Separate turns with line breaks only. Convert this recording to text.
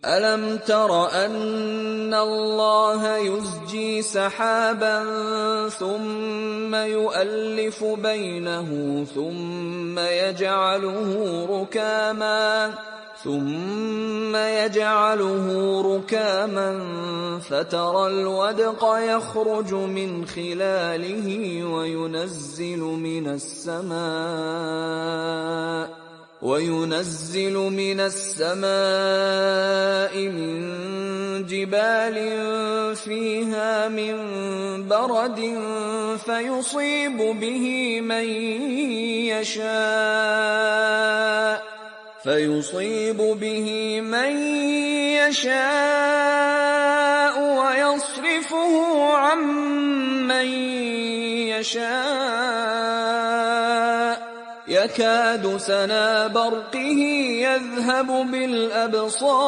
أَلَمْ تَرَ أَنَّ اللَّهَ يُزْجِي سَحَابًا ثُمَّ يُؤَلِّفُ بَيْنَهُ ثُمَّ يَجْعَلُهُ رُكَامًا فَتَرَى الْوَدْقَ يَخْرُجُ مِنْ خِلَالِهِ وَيُنَزِّلُ مِنَ السَّمَاءِ مِن جِبَالٍ فِيهَا مِن بَرَدٍ فَيُصِيبُ بِهِ مَن يَشَاءُ وَيَصْرِفُهُ عَن مَّن يَشَاءُ يَكَادُ سَنَا بَرْقِهِ يَذْهَبُ بِالْأَبْصَارِ